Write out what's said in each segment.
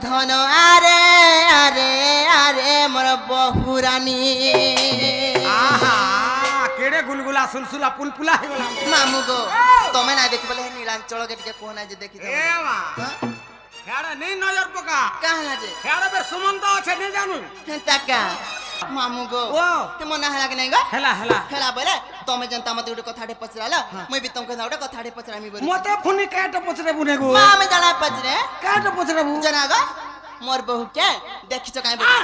धन आरे आरे आरे मोर बहुरानी आहा केड़े गुलगुला सुलसुला पुलपुला हे गला मामू गो तमे ना देखि बोले नीलांचल के टिके कोना जे देखि ए मा हेड़ा नहीं नजर पका कहला जे हेड़ा बे सुमंत আছে नहीं जानू ताका मामू गो ओ ते मना हला के नहीं गो हेला हेला हेला बोले तमे जनता मते उडे कथाडे पचराला मैं भी तुमके उडे कथाडे पचरामी बोली मते फुनी काट पचरे बुने गो मामे जाना पचरे काट पचरे बु जना गो मोर बहू के देखि छ काई बोली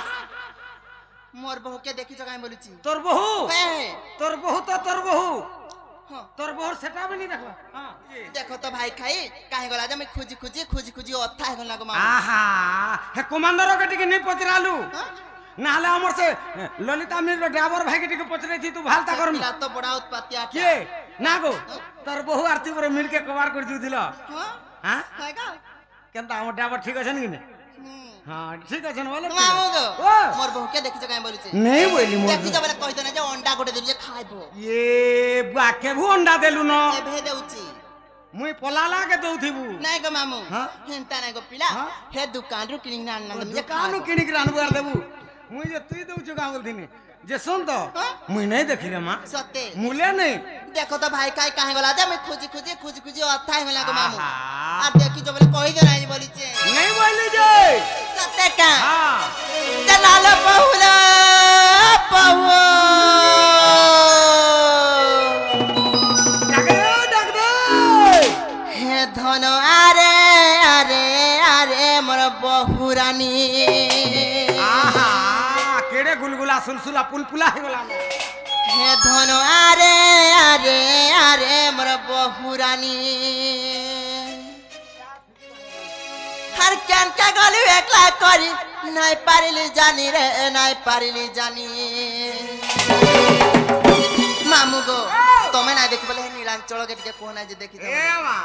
मोर बहू के देखि छ काई बोलुची तोर बहू हे तोर बहू तो तोर बहू हां तोर बहू सेटा भी नहीं देखला हां देखो तो भाई खाई काहे गला जे मैं खुजी अथा हे गला गो मामा आहा हे कमांडर के टिके नहीं पचरालू नाले हमर से ललिता मिल ड्राइवर भाई के टिके पचरे थी तू भालता कर मिला तो बड़ा उत्पाती के ना गो तोर बहू आरती पर मिल के कबार कर दी दिला हां हां है का केनता हमर ड्राइवर ठीक अछि नि हां ठीक अछि न बोले मामू गो ओ मोर बहू के देखि छ काई बोलुची नहीं बोली मोर देखि छ बोले कहि दने जे अंडा गोटे देलु जे खाइबो ये बाके भू अंडा देलु न ए भे देउची मुई पलाला के दउथिबू नहीं गो मामू हां हेंता नहीं गो पिला हे दुकान रु किनी ना ना दुकान किनी के रानबार देबू मुई जे तुई दउछु गांव दिने जे सुन तो मुई नहीं देखि रे मां सत्य मूल्य नहीं देखो तो भाई काहे काहे गला जे मैं खुजी अथा हे गला गो मामू आहा। आ देखि छ बोले कहि दे नहीं बोली छे नहीं बोली जे सत्य का हां चलालो बहुला बहु डग दे हे धन आरे आरे आरे मोर बहुरानी आहा केड़े गुलगुला सुलसुला पुलपुला हे गला हे धन आरे आरे आरे मोर बहुरानी हर कैन का गलू एकला करी नहीं पारिली जानी रे नहीं पारिली जानी मामू गो तमे ना देखि बोले नीलांचल के टिके कोना जे देखि ए मा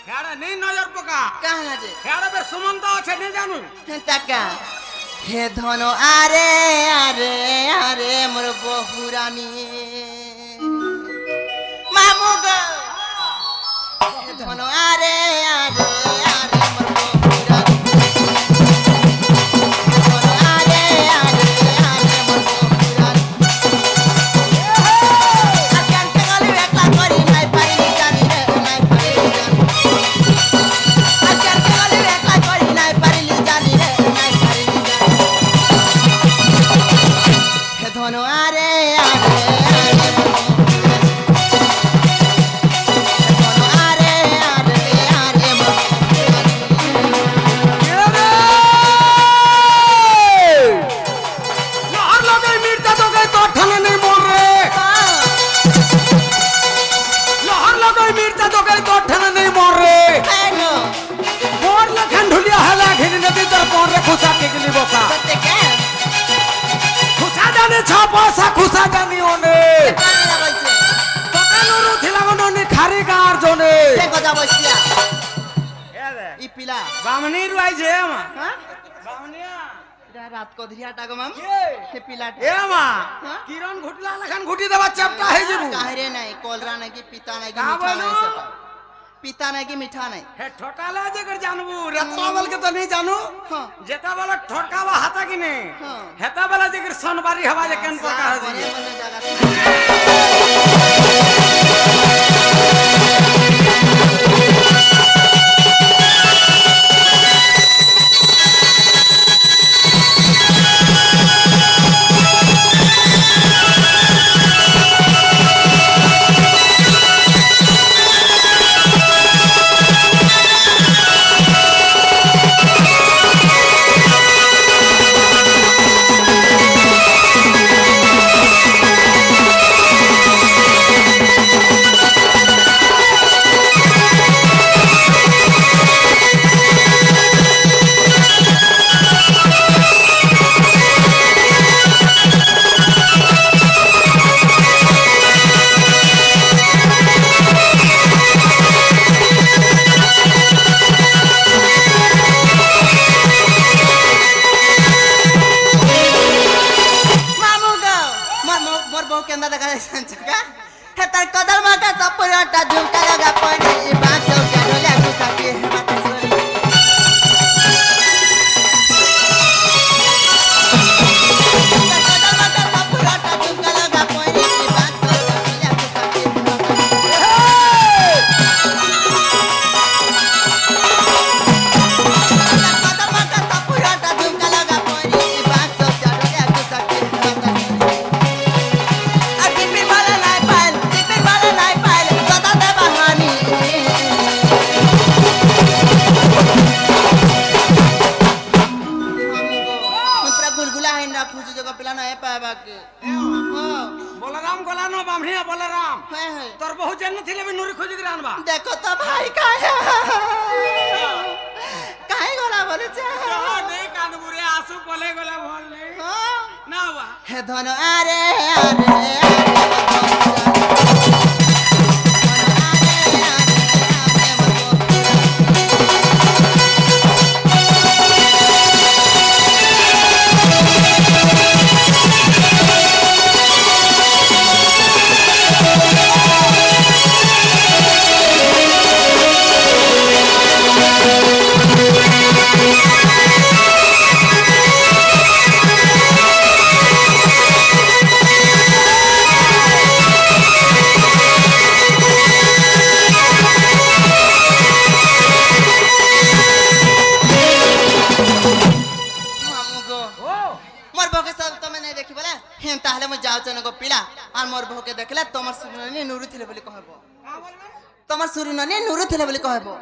हेड़ा नहीं नजर पका कहला जे हेड़ा बे सुमंत আছে नहीं जानू ताका हे धन आरे आरे आरे मोर बहुरानी मामू गो हे धन आरे आरे आरे मोर बहुरानी हे धन आरे आरे आरे मोर बहुरानी अकन के गली एकला करी नहीं पाइली जानी रे नहीं पाइली जानी अकन के गली एकला करी नहीं पाइली जानी रे नहीं पाइली जानी हे धन आरे आरे आरे धन आरे आरे आरे लहर लगे मिर्चा तो गए तो ठने नहीं बोल रे लहर लगे मिर्चा तो गए तो ठने नहीं बोल रे हेलो मोर लखन ढुलिया हला घिन नदी तर पौर रे खुसा के गली बोका सत्य के खुसा जाने छापा सा खुसा जानी ओने कान लगै छै तकानुरु थिलागनो नि खारी गार जोने के गजा बसिया ए रे ई पिला बामनी रुआई जे मा हां बामनिया रात को धिया टागो माम ये के पिला ए मा हाँ? किरण घुटला लखन घुटी देबा चपटा है जेबू काहरे नहीं कोलरा नहीं कि पिता नहीं कि का मीठा बोलू? नहीं सका पिता नहीं कि मीठा नहीं हे ठोटाला जे कर जानबू रत्ना बल के तो नहीं जानू हां जेता वाला ठोकावा हाता कि नहीं हाँ। हेता वाला जे कर सोनबारी हवा जे केन पका है बने जी बने जगह झुमका लगा पड़ी बांसो के ढोला घुसा के नहीं पाबा के बलराम गला न बामणिया बलराम है तोर बहुत जन थिले भी नूरी खोज के आनबा देखो तो भाई काहे काहे गोला बोले छे जहाँ नहीं कानपुरे आंसू पले गला भोल नहीं ना हुआ हे धनो अरे अरे ताहले मैं जाओ चने को पिला और मोर बहू के देखला तमर सुरननी नूरू थिले बोली कहबो का बोलबे तमर सुरननी नूरू थिले बोली कहबो